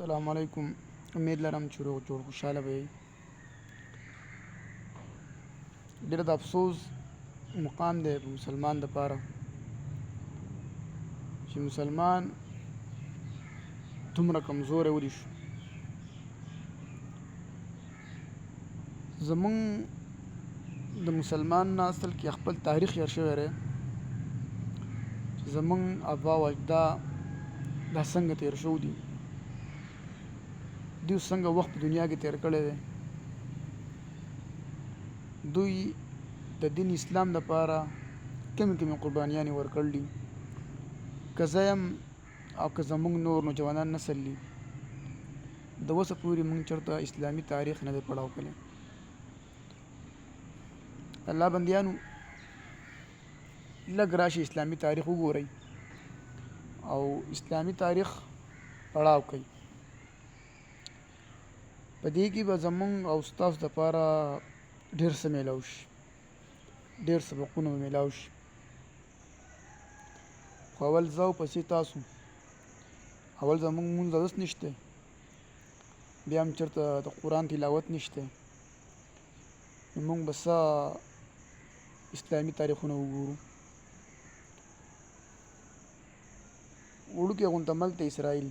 السلام علیکم. امید لرم چې روغ جوړ خوشحاله به یې. ډېر د افسوس مقام دی په مسلمان دپاره چې مسلمان دومره کمزوری ولې شو. زمونږ د مسلمان نه اصل کې خپل تاریخ هېر شوی دی چې زمونږ ابا او اجداد دا څنګه تېر شوي دي، دوی څنګه وخت په دنیا کې تېر کړی دی. دوی د دین اسلام دپاره کمې قربانیانې ورکړل دي. که زه یم او که زمونږ نور نوجوانان نسل دي، د اوسه پورې مونږ چېرته اسلامي تاریخ نه دی پړاو کړی. الله بندیانو لږ راشئ اسلامي تاریخ وګورئ او اسلامي تاریخ پړاو کوئ. په دې کې به زمونږ او ستاسو دپاره ډېر څه میلاو شي، ډېر سبقونه به میلاو شي. خو اول زه او پسې تاسو، اول زمونږ مونځ اودس نشته، بیا هم چېرته د قرآن تلاوت نشته، نو مونږ به څه اسلامي تاریخونه وګورو. وړوکی غونته ملک ته اسرائیل،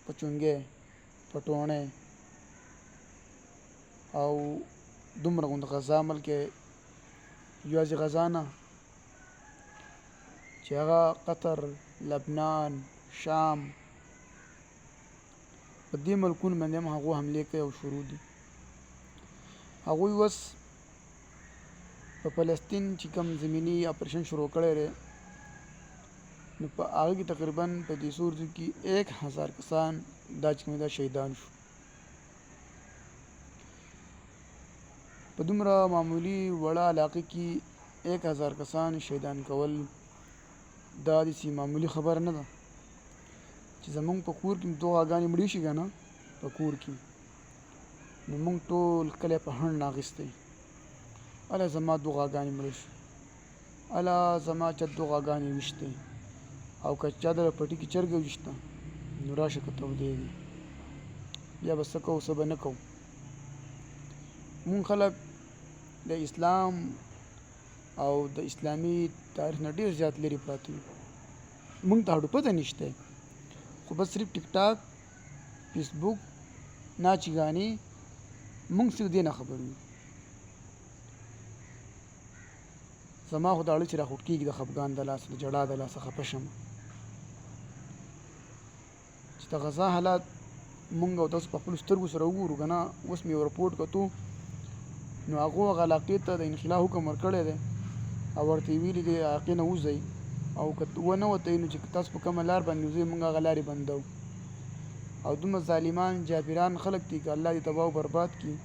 پچونګی، پټوڼی او دومره غونته غزا ملک یوازې غزا نه چې هغه قطر، لبنان، شام، په دې ملکونو باندې هم هغو حملې کوي او شروع دي. هغوی اوس په فلسطین چې کوم زمیني اپریشن شروع کړی دی، نو په هغه کې تقریبا په دې څو ورځو کې 1000 کسان دا چې کوم دا شهیدان شو. په دومره معمولي وړه علاقه کې 1000 کسان شهیدان کول دا داسې معمولي خبره نه ده چې زمونږ په کور کې 2 غاګانې مړې شي که نه په کور کې، نو مونږ ټول کلی په هڼ اخیستی، اله زما 2 غاګانې مړې شوې، اله زما چا 2 غاګانې ویشتې، او که چا دله پټي کې چرګه ویشته نو راشه که تودېږي. بیا به څه کوو څه به نه کوو. مونږ خلک د اسلام او د اسلامي تاریخ نه ډېر زیات لرې پراته یو. مونږ ته هډو پته نشته، خو بس صرف ټیک ټاک، فیسبوک، ناچې ګانې، مونږ صرف دې نه خبر یو. زما خو دا اړه چې راخوټ کېږي د خفګان د لاسه، د جړا د لاسه خفه شم چې د غزا حالات مونږ او تاسو په خپلو سترګو سره وګورو که نه. اوس مې یو رپورټ کتو، نو هغو هغه علاقې ته د انخلا حکم ورکړی دی او ورته یې ویلي دي علاقې نه ووځئ، او که ونه وتئ نو چې تاسو په کومه لار باندې وځئ مونږ هغه لارې بندوو. او دومره ظالمان جابران خلک دي که الله دې تباه او برباد کړي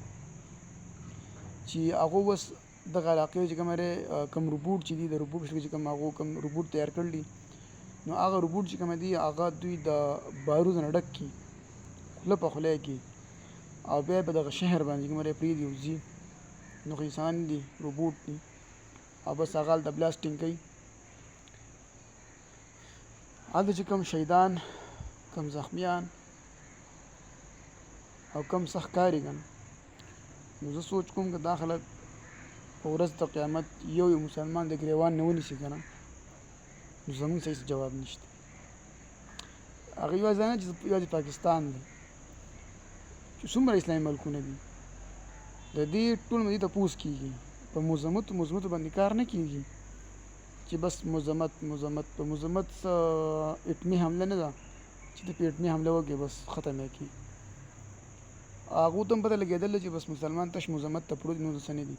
چې هغو اوس دغه علاقې چې کوم روبوټ چې دي، د روبوټ په شکل چې هغو کوم روبوټ تیار کړل دي، نو هغه روبوټ چې کومه دي هغه دوی د بارودو نه ډک کړي، خوله په خوله یې کړي، او بیا به دغه شهر باندې چې کوم پرېږدي او ځي، نو خو انسان دي، روبوټ دي، او بس هغه هلته بلاسټینګ کوي. هلته چې کوم شهیدان، کوم زخمیان او کم سخت کاري که نه، نو زه سوچ کوم که دا خلک په ورځ د قیامت یو مسلمان د ګریوان نه ونیسي که نه، نو زمونږ څه هېڅ جواب نشته. هغه یوازې دا نه چې یوازې پاکستان دی، چې څومره اسلامي ملکونه دي، د دې ټول نه دې تپوس کېږي. په مذمتو باندې کار نه کېږي چې بس مذمت په مذمت څه اټمي حمله نه ده چې ته په اټمي حمله وکړې بس ختم یې کړي. هغو ته هم پته لګېدله چې بس مسلمان تش مذمت ته پروت نو څه نه دي.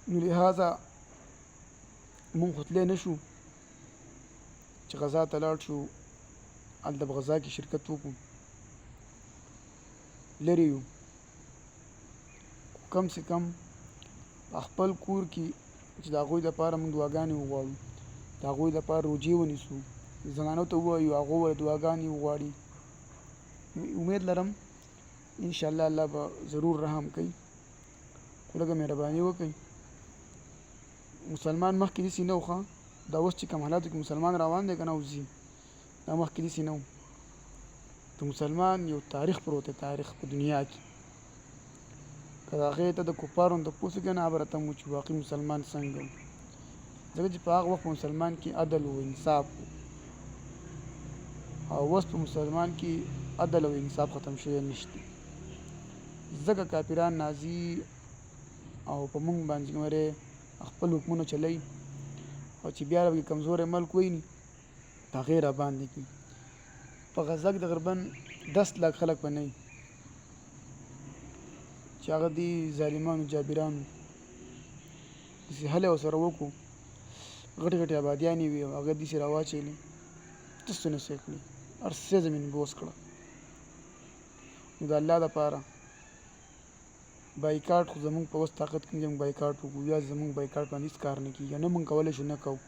نو لهذا مونږ خو تلی نه شو چې غزا ته لاړ شو، هلته په غزا کې شرکت وکړو، لرې یو. کم سے کم په خپل کور کې چې د هغوی دپاره مونږ دعاګانې وغواړو، د هغوی دپاره روجې ونیسو، زنانو ته ووایو هغو به دعاګانې وغواړي. امید لرم انشاءالله الله به ضرور رحم کوي، خو لږه مهرباني وکړئ. مسلمان مخکې داسې نه و، دا اوس چې کوم حالاتو کې مسلمان روان دی که نه وځي، دا مخکې داسې نه و. د مسلمان یو تاریخ پروت دی، تاریخ په دنیا کې. که د هغې ته د کفارو نه تپوس وکړې نه به راته وایي چې واقعي مسلمان څنګه و. ځکه چې په هغه وخت په مسلمان کې عدل و انصاف و، او اوس په مسلمان کې عدل او انصاف ختم شوی نشته. ځکه کافران نازي او په موږ باندې ګمرې خپل حکمونه چلوي، او چې بیا به کمزوری ملک وي نو په هغې راباندې کوي. په غزه کې تقریبا 10 لاک خلک به نه وي چې هغه دي ظالمانو جابرانو داسې هلې ورسره وکړو، غټې غټې آبادیانې وي او هغه داسې راواچوي، تاسو نه سې کړي، هر څه زمین بوس کړه. نو د الله دپاره بایکاټ خو زمونږ په وس طاقت کې نه موږ بایکاټ وکړو، یا زمونږ بایکاټ باندې هېڅ کار نه کېږي، نه موږ کولی شو نه کوو.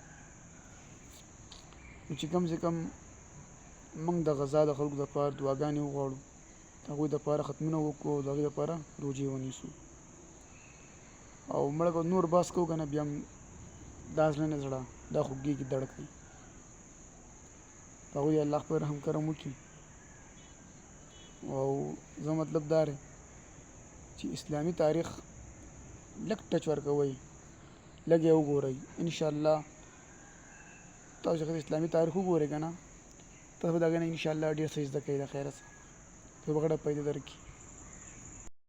نو چې کم سے کم موږ د غزا د خلکو دپاره دعاګانې وغواړو، د هغوی دپاره ختمونه وکړو، او د هغوی دپاره روژې ونیسو، او مړه که نور بحث کوو که نه بیا هم دا زړه نه زړه دا خوږېږي دړ کوي. په هغوی الله خپل رحم کرم وکړي. او زما مطلب دا دی چې اسلامي تاریخ لږ ټچ ورکوئ، لږ یې وګورئ. انشاءالله تاسو چې اسلامي تاریخ وګورئ که نه، تاسو به د هغې نه انشاءالله ډېر څه زده کوئ د خیره څخه، په بغړه پیدا درکړي.